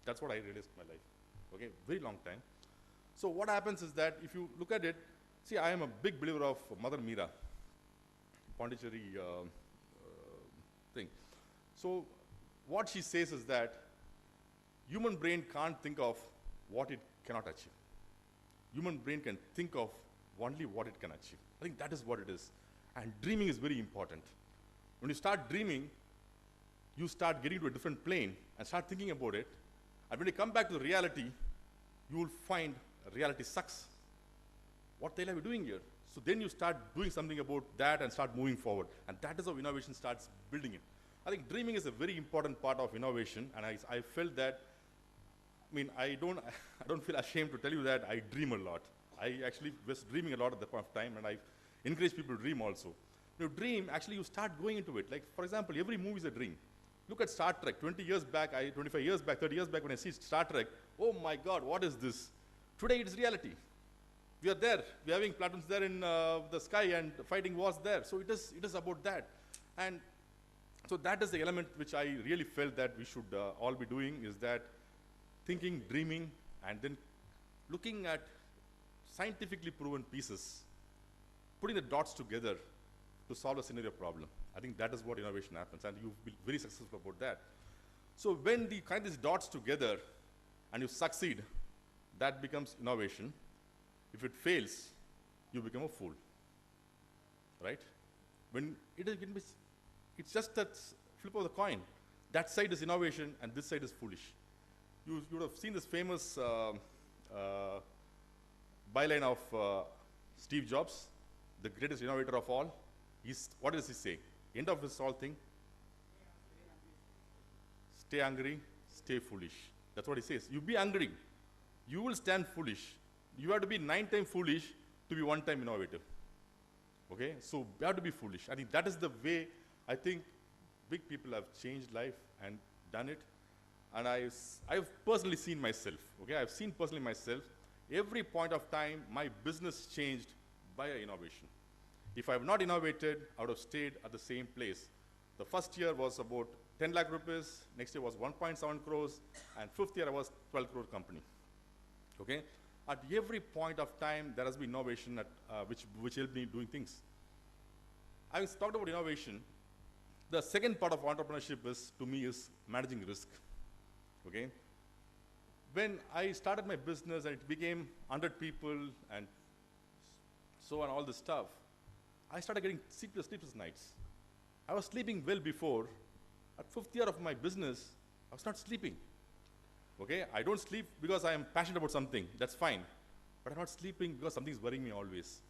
That's what I realized in my life. Okay, very long time. So what happens is that if you look at it, see, I am a big believer of Mother Meera, Pondicherry thing. So what she says is that human brain can't think of what it cannot achieve. Human brain can think of only what it can achieve. I think that is what it is. And dreaming is very important. When you start dreaming, you start getting to a different plane and start thinking about it. And when you come back to the reality, you will find reality sucks. What the hell are we doing here? So then you start doing something about that and start moving forward. And that is how innovation starts building it. I think dreaming is a very important part of innovation, and I felt that, I mean, I don't feel ashamed to tell you that I dream a lot. I actually was dreaming a lot at that point of time, and I encourage people to dream also. You dream, actually you start going into it. Like, for example, every movie is a dream. Look at Star Trek. 20 years back, 25 years back, 30 years back, when I see Star Trek, oh my God, what is this? Today it's reality. We are there. We are having platoons there in the sky and fighting wars there. So it is about that. And so that is the element which I really felt that we should all be doing, is that thinking, dreaming, and then looking at scientifically proven pieces, putting the dots together to solve a scenario problem. I think that is what innovation happens, and you've been very successful about that. So when you kind these dots together and you succeed, that becomes innovation. If it fails, you become a fool, right? When it's just that flip of the coin. That side is innovation, and this side is foolish. You would have seen this famous byline of Steve Jobs, the greatest innovator of all. What does he say? End of this whole thing? Stay hungry, stay foolish. That's what he says. You be hungry, you will stand foolish. You have to be 9 times foolish to be 1 time innovative. Okay? So you have to be foolish. I think that is the way I think big people have changed life and done it. And I've personally seen myself. Okay? I've seen personally myself. Every point of time, my business changed by innovation. If I have not innovated, I would have stayed at the same place. The first year was about 10 lakh rupees, next year was 1.7 crores, and 5th year I was 12 crore company. Okay? At every point of time, there has been innovation which helped me doing things. I was talked about innovation. The second part of entrepreneurship is, to me, is managing risk. Okay? When I started my business and it became 100 people and so on, all this stuff, I started getting sleepless nights. I was sleeping well before. At 5th year of my business, I was not sleeping. Okay, I don't sleep because I am passionate about something, that's fine. But I'm not sleeping because something is worrying me always.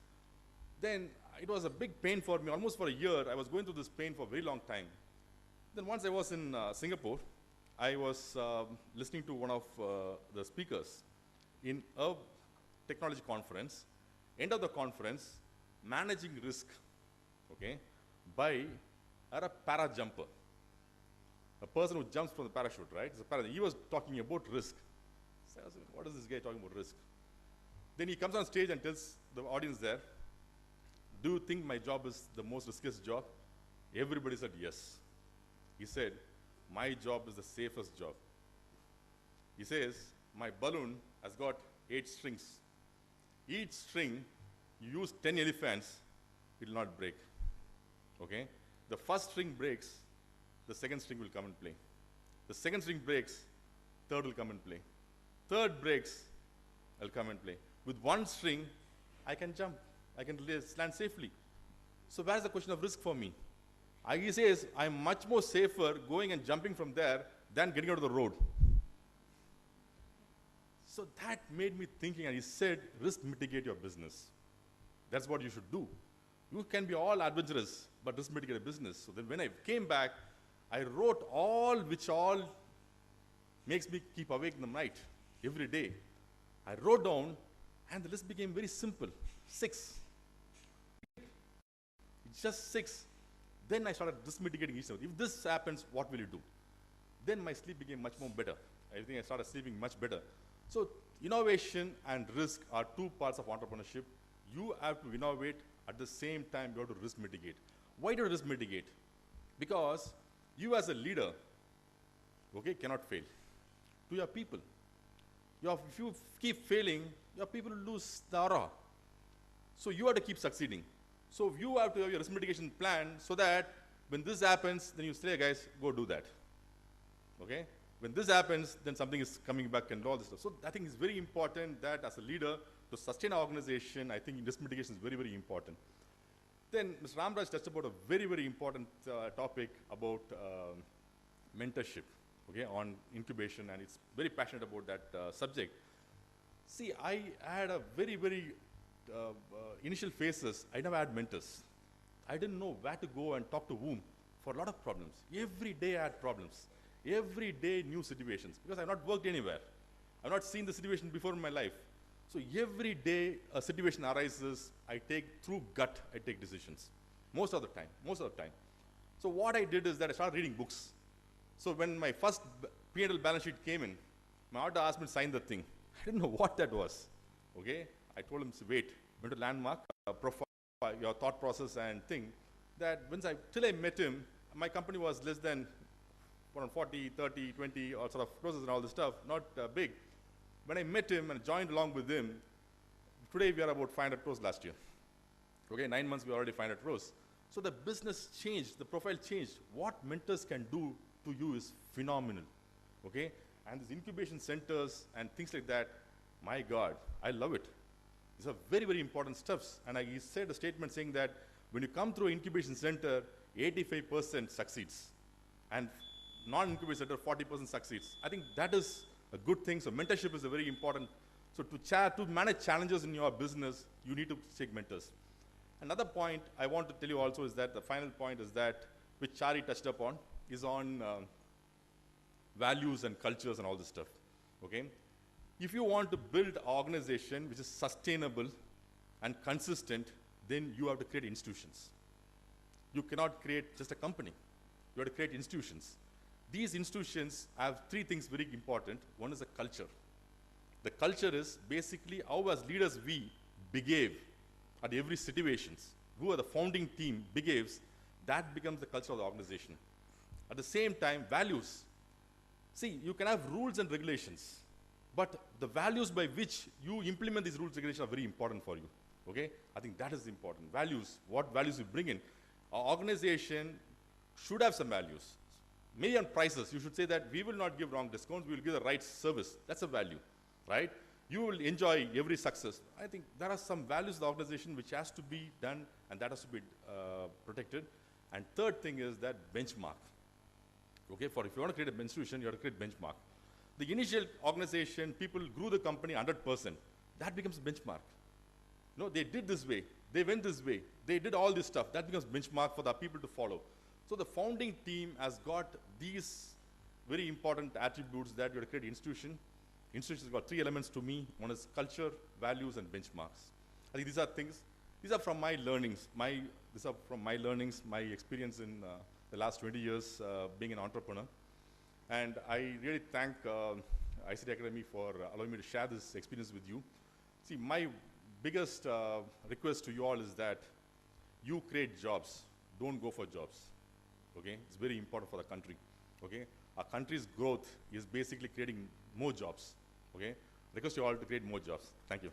Then it was a big pain for me, almost for a year. I was going through this pain for a very long time. Then once I was in Singapore, I was listening to one of the speakers in a technology conference. End of the conference, managing risk, okay, by a para jumper. A person who jumps from the parachute, right? He was talking about risk. So I was like, what is this guy talking about risk? Then he comes on stage and tells the audience there, do you think my job is the most riskiest job? Everybody said yes. He said, my job is the safest job. He says, my balloon has got 8 strings. Each string, you use 10 elephants, it will not break. Okay? The first string breaks, the second string will come and play. The second string breaks, third will come and play. Third breaks, I'll come and play. With 1 string, I can jump. I can land safely. So where's the question of risk for me? He says, I'm much more safer going and jumping from there than getting out of the road. So that made me thinking, and he said, risk mitigate your business. That's what you should do. You can be all adventurous, but risk mitigate a business. So then when I came back, I wrote which makes me keep awake in the night, every day. I wrote down, and the list became very simple, 6. It's just 6. Then I started risk mitigating each one. If this happens, what will you do? Then my sleep became much more better. I think I started sleeping much better. So innovation and risk are 2 parts of entrepreneurship. You have to innovate, at the same time you have to risk mitigate. Why do you risk mitigate? Because you as a leader, okay, cannot fail. to your people. If you keep failing, your people will lose the aura. So you have to keep succeeding. So you have to have your risk mitigation plan so that when this happens, then you say, guys, go do that. Okay? When this happens, then something is coming back and all this stuff. So I think it's very important that as a leader, to sustain our organization, I think risk mitigation is very, very important. Then Mr. Ramraj touched about a very, very important topic about mentorship, okay, on incubation, and it's very passionate about that subject. See, I had a very, very initial phases, I never had mentors. I didn't know where to go and talk to whom for a lot of problems. Every day I had problems. Every day new situations, because I've not worked anywhere. I've not seen the situation before in my life. So every day a situation arises, I take through gut, I take decisions. Most of the time. So what I did is that I started reading books. So when my first P&L balance sheet came in, my auditor asked me to sign the thing. I didn't know what that was, okay? I told him, wait, went to Landmark, profile, your thought process and thing, that till I met him, my company was less than around 40, 30, 20, or sort of process and all this stuff, not big. When I met him and joined along with him, today we are about 500 crores last year. Okay, 9 months we are already 500 crores. So the business changed, the profile changed. What mentors can do to you is phenomenal, okay? And these incubation centers and things like that, my God, I love it. These are very, very important steps. And he said a statement saying that when you come through an incubation center, 85% succeeds. And non-incubation center, 40% succeeds. I think that is a good thing. So mentorship is a very important. So to manage challenges in your business, you need to take mentors. Another point I want to tell you also is that the final point is that, which Chari touched upon, is on values and cultures and all this stuff, okay? If you want to build an organization which is sustainable and consistent, then you have to create institutions. You cannot create just a company. You have to create institutions. These institutions have three things very important. One is a culture. The culture is basically how as leaders we behave at every situations. Who are the founding team behaves, that becomes the culture of the organization. At the same time, values. See, you can have rules and regulations, but the values by which you implement these rules and regulations are very important for you, okay? I think that is important. Values, what values you bring in. Our organization should have some values. Maybe on prices, you should say that we will not give wrong discounts, we will give the right service. That's a value, right? You will enjoy every success. I think there are some values of the organization which has to be done, and that has to be protected. And third thing is that benchmark. Okay, if you want to create an institution, you have to create benchmark. The initial organization, people grew the company 100%. That becomes a benchmark. No, they did this way. They went this way. They did all this stuff. That becomes benchmark for the people to follow. So the founding team has got these very important attributes that you have to create institution. Institution has got three elements to me. One is culture, values, and benchmarks. I think these are things. These are from my learnings. My experience in the last 20 years being an entrepreneur. And I really thank ICT Academy for allowing me to share this experience with you. See, my biggest request to you all is that you create jobs. Don't go for jobs. Okay? It's very important for the country. Okay? Our country's growth is basically creating more jobs. Okay? Request you all to create more jobs. Thank you.